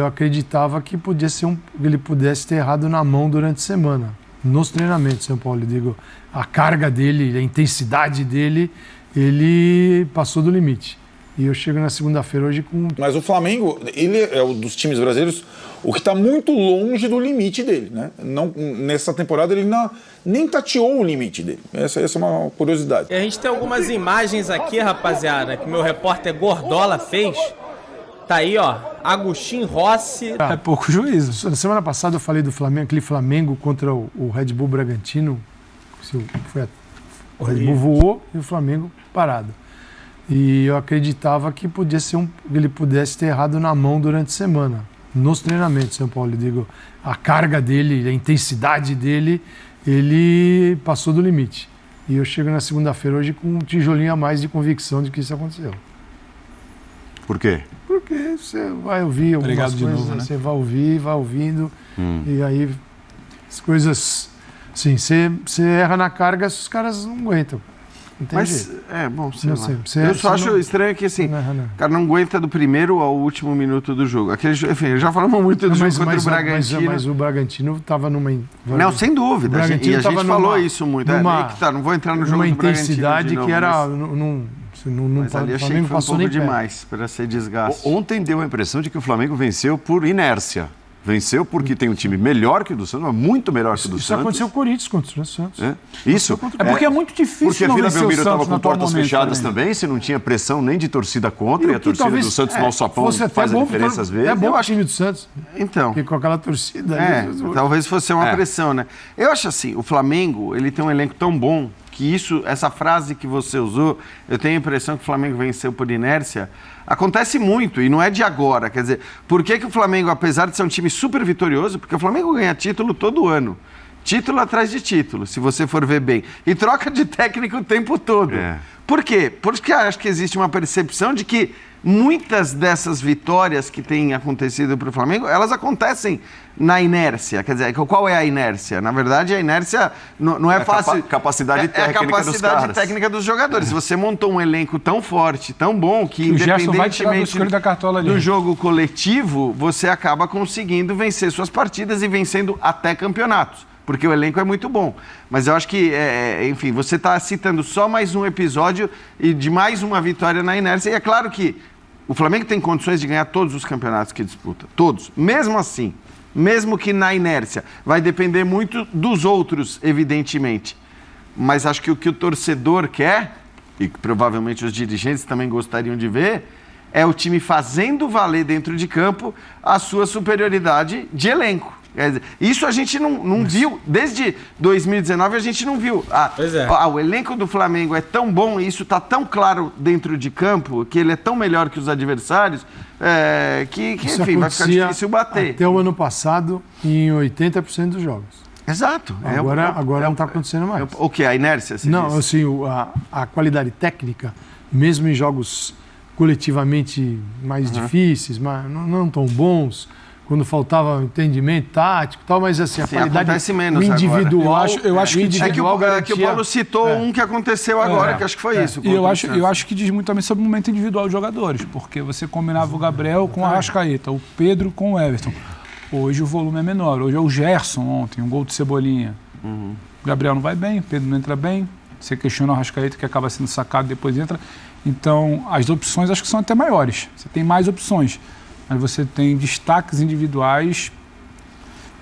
eu acreditava que ele pudesse ter errado na mão durante a semana. Nos treinamentos, São Paulo, eu digo, a carga dele, a intensidade dele, ele passou do limite. E eu chego na segunda-feira hoje com... Mas o Flamengo, ele é um dos times brasileiros o que está muito longe do limite dele, né? Não, nessa temporada ele nem tateou o limite dele. Essa é uma curiosidade. E a gente tem algumas imagens aqui, rapaziada, que meu repórter Gordola fez. Tá aí, ó, Agustin Rossi. É pouco juízo. Na semana passada eu falei do Flamengo, aquele Flamengo contra o Red Bull Bragantino. O Red Bull voou e o Flamengo parado. E eu acreditava que ele pudesse ter errado na mão durante a semana. Nos treinamentos, São Paulo, eu digo, a carga dele, a intensidade dele, ele passou do limite. E eu chego na segunda-feira hoje com um tijolinho a mais de convicção de que isso aconteceu. Por quê? Porque você vai ouvir algumas coisas, novo, né? Você vai ouvir, vai ouvindo, e aí as coisas... Assim, você erra na carga, os caras não aguentam. Não tem jeito. Sei lá. Eu só acho estranho que, assim, o cara não aguenta do primeiro ao último minuto do jogo. Enfim, já falamos muito do jogo contra o Bragantino. Mas o Bragantino estava numa... Não, sem dúvida. E a gente falou isso muito. Não vou entrar no jogo do Bragantino intensidade que era... Mas ali achei que foi um pouco demais para ser desgaste. Ontem deu a impressão de que o Flamengo venceu por inércia. Venceu porque tem um time melhor que o do Santos, mas muito melhor que o do Santos. Isso aconteceu com o Corinthians contra o Santos. Isso. É porque é muito difícil porque não a Vila vencer o Belmiro Santos estava com portas fechadas também. também, se não tinha pressão nem de torcida contra, e a torcida do Santos no alçapão faz a diferença às vezes. É bom o time do Santos. Então. Porque com aquela torcida... talvez fosse uma pressão, né? Eu acho assim, o Flamengo, ele tem um elenco tão bom que essa frase que você usou, eu tenho a impressão que o Flamengo venceu por inércia, acontece muito, e não é de agora. Quer dizer, por que o Flamengo, apesar de ser um time super vitorioso, porque o Flamengo ganha título todo ano, título atrás de título, se você for ver bem, e troca de técnico o tempo todo. Por quê? Porque acho que existe uma percepção de que muitas dessas vitórias que têm acontecido para o Flamengo, elas acontecem na inércia. Quer dizer, qual é a inércia? Na verdade, a inércia não é fácil. Capacidade técnica dos caras. É a capacidade técnica dos jogadores. Se você montou um elenco tão forte, tão bom, que independentemente do jogo coletivo, você acaba conseguindo vencer suas partidas e vencendo até campeonatos. Porque o elenco é muito bom. Mas eu acho que, enfim, você está citando só mais um episódio e de mais uma vitória na inércia. E é claro que o Flamengo tem condições de ganhar todos os campeonatos que disputa. Todos. Mesmo assim, mesmo que na inércia. Vai depender muito dos outros, evidentemente. Mas acho que o que o torcedor quer, e que provavelmente os dirigentes também gostariam de ver, é o time fazendo valer dentro de campo a sua superioridade de elenco. Quer dizer, isso a gente não viu, desde 2019 a gente não viu. O elenco do Flamengo é tão bom e isso está tão claro dentro de campo, que ele é tão melhor que os adversários, que enfim, vai ficar difícil bater. Até o ano passado, em 80% dos jogos. Exato. Agora não está acontecendo mais. O que? A inércia? Não, assim, a qualidade técnica, mesmo em jogos coletivamente mais difíceis, mas não tão bons, quando faltava entendimento tático e tal, mas assim, a qualidade acontece menos individual... Eu acho que o Paulo citou um que aconteceu agora, que acho que foi isso. E eu acho que diz muito também sobre o momento individual dos jogadores, porque você combinava o Gabriel com o Arrascaeta, o Pedro com o Everton. Hoje o volume é menor. Hoje é o Gerson ontem, um gol de Cebolinha. O Gabriel não vai bem, o Pedro não entra bem. Você questiona o Arrascaeta, que acaba sendo sacado, depois entra. Então, as opções acho que são até maiores. Você tem mais opções. Mas você tem destaques individuais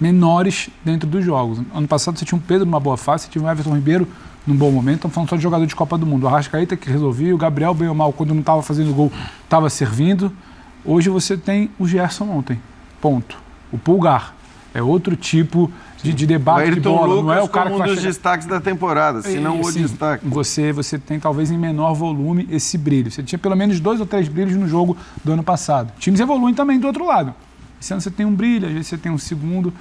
menores dentro dos jogos. Ano passado você tinha um Pedro numa boa fase, você tinha um Everton Ribeiro num bom momento. Estamos falando só de jogador de Copa do Mundo. O Arrascaeta que resolvia, o Gabriel, bem ou mal, quando não estava fazendo gol, estava servindo. Hoje você tem o Gerson ontem. Ponto. O Pulgar. É outro tipo de debate de bola. Lucas, não é o cara como um dos destaques da temporada, se não o destaque. Você tem talvez em menor volume esse brilho. Você tinha pelo menos 2 ou 3 brilhos no jogo do ano passado. Times evoluem também do outro lado. Esse ano você tem um brilho, às vezes você tem um segundo.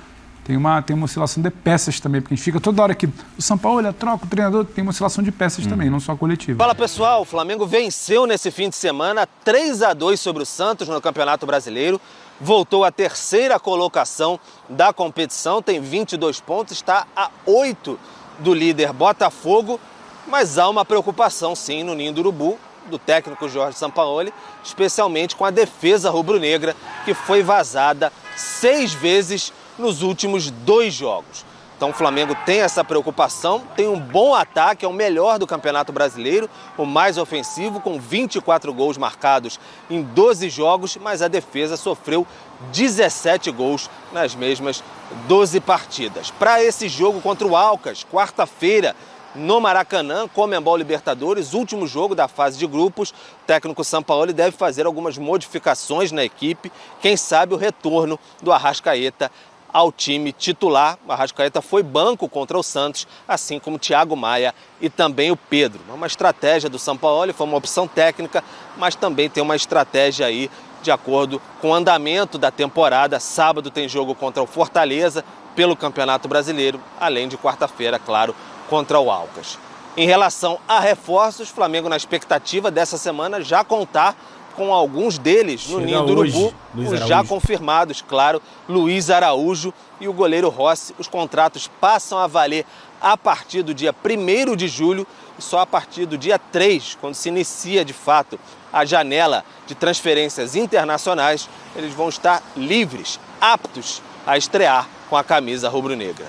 Tem uma oscilação de peças também, porque a gente fica toda hora que o São Paulo troca o treinador, tem uma oscilação de peças também, não só coletiva. Fala pessoal, o Flamengo venceu nesse fim de semana 3-2 sobre o Santos no Campeonato Brasileiro. Voltou à terceira colocação da competição, tem 22 pontos, está a 8 do líder Botafogo, mas há uma preocupação sim no Ninho do Urubu, do técnico Jorge Sampaoli, especialmente com a defesa rubro-negra, que foi vazada 6 vezes nos últimos 2 jogos. Então o Flamengo tem essa preocupação, tem um bom ataque, é o melhor do Campeonato Brasileiro, o mais ofensivo, com 24 gols marcados em 12 jogos, mas a defesa sofreu 17 gols nas mesmas 12 partidas. Para esse jogo contra o Alcas, quarta-feira, no Maracanã, Conmebol Libertadores, último jogo da fase de grupos, o técnico Sampaoli deve fazer algumas modificações na equipe, quem sabe o retorno do Arrascaeta ao time titular. O Arrascaeta foi banco contra o Santos, assim como o Thiago Maia e também o Pedro. É uma estratégia do Sampaoli, foi uma opção técnica, mas também tem uma estratégia aí de acordo com o andamento da temporada. Sábado tem jogo contra o Fortaleza pelo Campeonato Brasileiro, além de quarta-feira, claro, contra o Alcas. Em relação a reforços, Flamengo na expectativa dessa semana já contar com alguns deles no Ninho do Urubu, os já confirmados, claro, Luiz Araújo e o goleiro Rossi. Os contratos passam a valer a partir do dia 1º de julho e só a partir do dia 3, quando se inicia de fato a janela de transferências internacionais, eles vão estar livres, aptos a estrear com a camisa rubro-negra.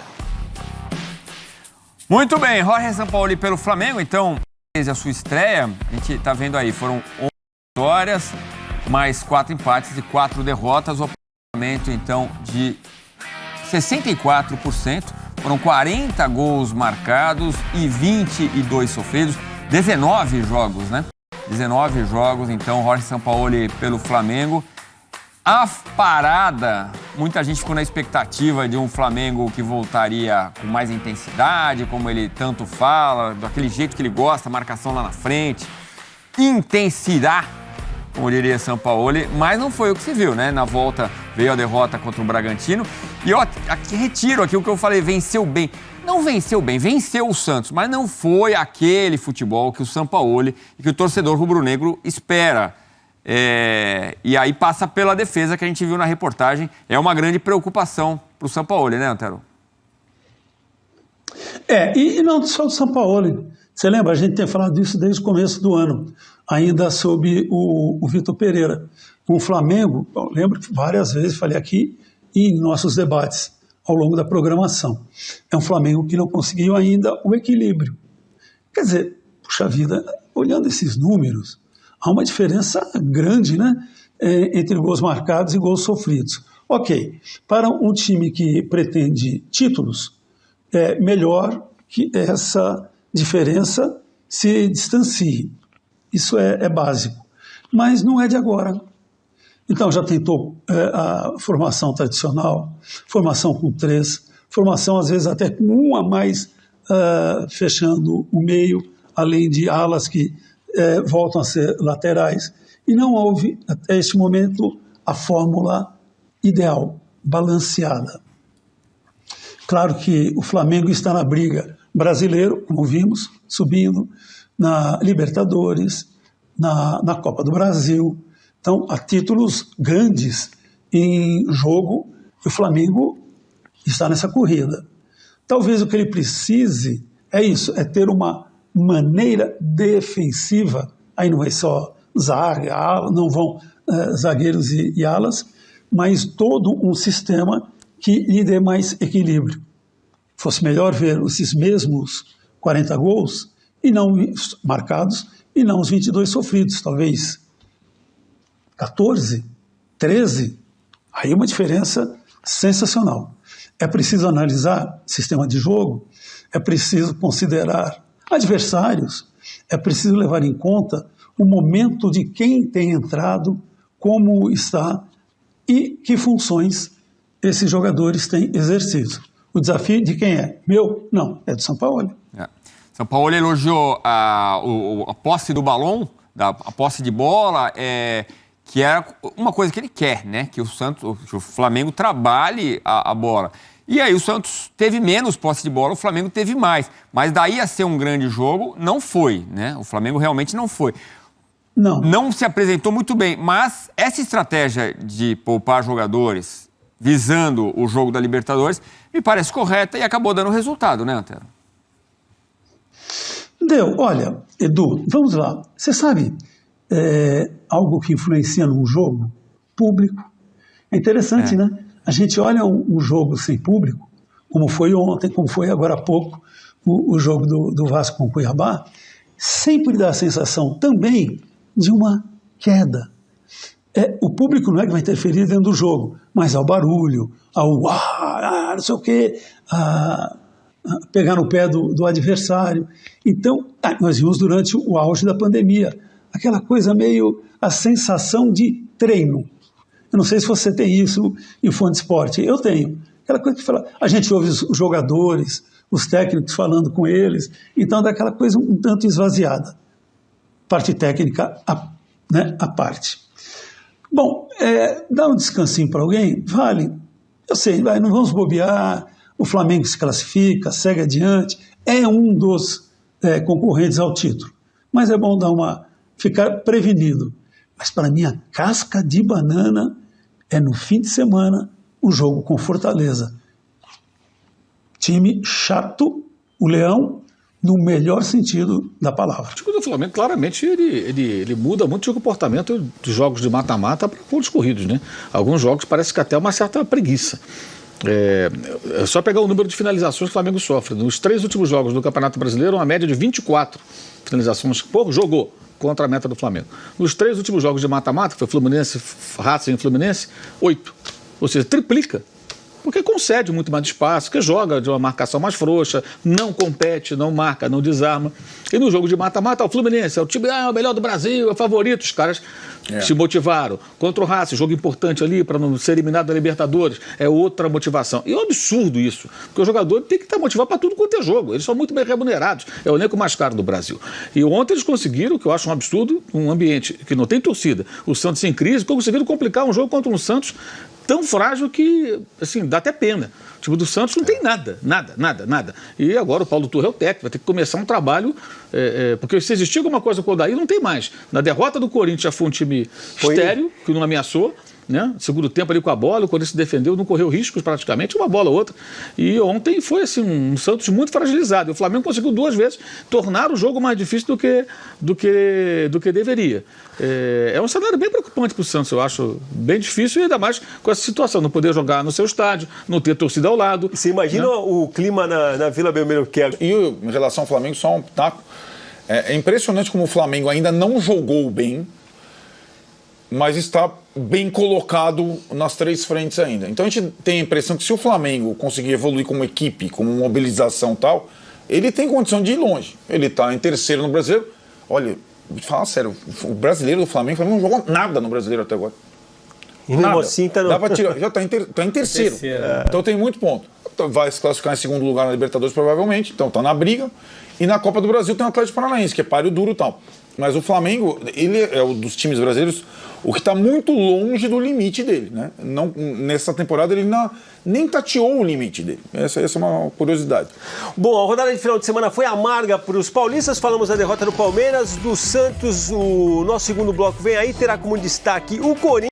Muito bem, Jorge Sampaoli pelo Flamengo, então, desde a sua estreia, a gente está vendo aí, foram 11 vitórias, mais 4 empates e 4 derrotas, o aproveitamento então de 64%, foram 40 gols marcados e 22 sofridos, 19 jogos, né? 19 jogos, então, Jorge Sampaoli pelo Flamengo. A parada, muita gente ficou na expectativa de um Flamengo que voltaria com mais intensidade, como ele tanto fala, daquele jeito que ele gosta, marcação lá na frente, intensidade, como diria Sampaoli, mas não foi o que se viu, né? Na volta veio a derrota contra o Bragantino. E eu aqui retiro aqui o que eu falei, venceu bem. Não venceu bem, venceu o Santos, mas não foi aquele futebol que o Sampaoli e que o torcedor rubro-negro espera. E aí passa pela defesa que a gente viu na reportagem. É uma grande preocupação para o Sampaoli, né, Antero? E não só do Sampaoli. Você lembra, a gente tem falado disso desde o começo do ano, ainda sob o Vitor Pereira. Com o Flamengo, eu lembro que várias vezes falei aqui em nossos debates ao longo da programação. É um Flamengo que não conseguiu ainda o equilíbrio. Quer dizer, puxa vida, olhando esses números, há uma diferença grande, né, entre gols marcados e gols sofridos. Ok, para um time que pretende títulos, é melhor que essa diferença se distancie. Isso é básico. Mas não é de agora. Então já tentou a formação tradicional, formação com 3, formação às vezes até com um a mais fechando o meio, além de alas que voltam a ser laterais. E não houve, até este momento, a fórmula ideal, balanceada. Claro que o Flamengo está na briga brasileiro, como vimos, subindo, na Libertadores, na Copa do Brasil. Então, há títulos grandes em jogo e o Flamengo está nessa corrida. Talvez o que ele precise é isso, é ter uma maneira defensiva, aí não vai só zaga, ala, não vão zagueiros e alas, mas todo um sistema que lhe dê mais equilíbrio. Fosse melhor ver esses mesmos 40 gols e não marcados e não os 22 sofridos, talvez 14, 13, aí uma diferença sensacional. É preciso analisar sistema de jogo, é preciso considerar adversários, é preciso levar em conta o momento de quem tem entrado, como está e que funções esses jogadores têm exercido. O desafio de quem é? Meu? Não, é do Sampaoli. Sampaoli elogiou a posse do balão, a posse de bola, que é uma coisa que ele quer, né? Que o Flamengo trabalhe a bola. E aí o Santos teve menos posse de bola, o Flamengo teve mais. Mas daí a ser um grande jogo, não foi, né? O Flamengo realmente não foi. Não se apresentou muito bem, mas essa estratégia de poupar jogadores visando o jogo da Libertadores me parece correta e acabou dando resultado, né, Antero? Deu. Olha, Edu, vamos lá. Você sabe algo que influencia num jogo? Público. É interessante, né? A gente olha um jogo sem público, como foi ontem, como foi agora há pouco, o jogo do Vasco com o Cuiabá, sempre dá a sensação também de uma queda. O público não é que vai interferir dentro do jogo, mas ao barulho, ao não sei o quê, a pegar no pé do adversário. Então, nós vimos durante o auge da pandemia, aquela coisa meio, a sensação de treino. Eu não sei se você tem isso em fã de esporte, eu tenho. Aquela coisa que fala, a gente ouve os jogadores, os técnicos falando com eles, então dá aquela coisa um tanto esvaziada. Parte técnica à parte. Bom, dar um descansinho para alguém, vale. Eu sei, não vamos bobear, o Flamengo se classifica, segue adiante, é um dos concorrentes ao título. Mas é bom ficar prevenido. Mas para mim a casca de banana é no fim de semana o jogo com Fortaleza. Time chato, o Leão, no melhor sentido da palavra. O time do Flamengo, claramente, ele muda muito o comportamento dos jogos de mata-mata para pontos corridos, né? Alguns jogos parece que até uma certa preguiça. É só pegar o número de finalizações que o Flamengo sofre. Nos 3 últimos jogos do Campeonato Brasileiro, uma média de 24 finalizações por jogo contra a meta do Flamengo. Nos 3 últimos jogos de mata-mata, que foi Fluminense, Racing e Fluminense, 8. Ou seja, triplica. Porque concede muito mais espaço, porque joga de uma marcação mais frouxa, não compete, não marca, não desarma. E no jogo de mata-mata, o Fluminense é o time o melhor do Brasil, é favorito. Os caras se motivaram. Contra o Racing, jogo importante ali para não ser eliminado da Libertadores, é outra motivação. E é um absurdo isso, porque o jogador tem que estar motivado para tudo quanto é jogo. Eles são muito bem remunerados. É o elenco mais caro do Brasil. E ontem eles conseguiram, o que eu acho um absurdo, um ambiente que não tem torcida, o Santos em crise, conseguiram complicar um jogo contra um Santos tão frágil que, assim, dá até pena. O time do Santos não tem nada. E agora o Paulo Turra é o técnico, vai ter que começar um trabalho, porque se existir alguma coisa com o Odair, não tem mais. Na derrota do Corinthians já foi um time estéril, que não ameaçou, né? Segundo tempo ali com a bola, o Corinthians se defendeu, não correu riscos praticamente, uma bola ou outra. E ontem foi assim, um Santos muito fragilizado. E o Flamengo conseguiu 2 vezes tornar o jogo mais difícil do que deveria. É um cenário bem preocupante para o Santos, eu acho bem difícil, e ainda mais com essa situação, não poder jogar no seu estádio, não ter torcida ao lado. Você imagina, né, o clima na Vila Belmiro que é. E em relação ao Flamengo, só um pitaco. É impressionante como o Flamengo ainda não jogou bem, mas está bem colocado nas 3 frentes ainda. Então a gente tem a impressão que se o Flamengo conseguir evoluir como equipe, como mobilização e tal, ele tem condição de ir longe. Ele está em 3º no Brasileiro. Olha, vou te falar sério, o brasileiro do Flamengo não jogou nada no Brasileiro até agora. Nada. Assim, tá no... Dá pra tirar, já está em 3º. Então tem muito ponto. Vai se classificar em 2º lugar na Libertadores provavelmente, então está na briga. E na Copa do Brasil tem o Atlético Paranaense, que é páreo duro e tal. Mas o Flamengo, ele é um dos times brasileiros o que está muito longe do limite dele, né? Não, nessa temporada ele nem tateou o limite dele. Essa é uma curiosidade. Bom, a rodada de final de semana foi amarga para os paulistas. Falamos da derrota do Palmeiras, do Santos. O nosso segundo bloco vem aí, terá como destaque o Corinthians.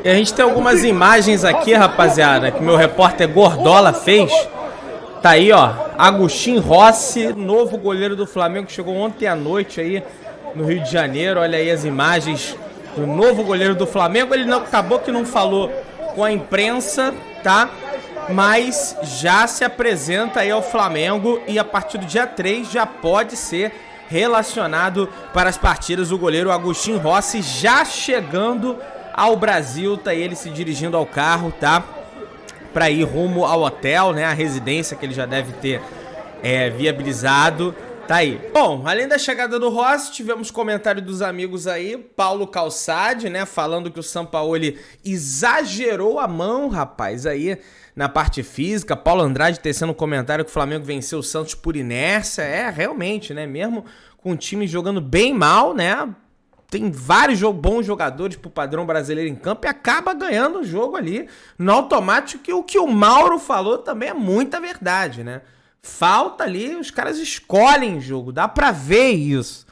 E a gente tem algumas imagens aqui, rapaziada, que meu repórter Gordola fez. Tá aí, ó, Agustin Rossi, novo goleiro do Flamengo, chegou ontem à noite aí no Rio de Janeiro. Olha aí as imagens do novo goleiro do Flamengo. Ele acabou que não falou com a imprensa, tá? Mas já se apresenta aí ao Flamengo e a partir do dia 3 já pode ser relacionado para as partidas. O goleiro Agustin Rossi já chegando ao Brasil, tá aí ele se dirigindo ao carro, tá? Para ir rumo ao hotel, né? A residência que ele já deve ter viabilizado. Tá aí. Bom, além da chegada do Rossi, tivemos comentário dos amigos aí, Paulo Calçade, né, falando que o Sampaoli exagerou a mão, rapaz, aí na parte física. Paulo Andrade tecendo um comentário que o Flamengo venceu o Santos por inércia. Realmente, né, mesmo com o time jogando bem mal, né, tem vários bons jogadores pro padrão brasileiro em campo e acaba ganhando o jogo ali no automático, que o que o Mauro falou também é muita verdade, né. Falta ali, os caras escolhem jogo, dá pra ver isso.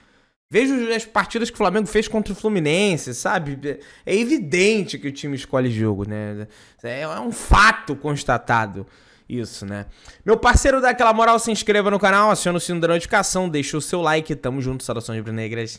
Vejo as partidas que o Flamengo fez contra o Fluminense, sabe? É evidente que o time escolhe jogo, né? É um fato constatado. isso, né? Meu parceiro, dá aquela moral, se inscreva no canal, aciona o sino da notificação, deixa o seu like, tamo junto, saudações rubro-negras.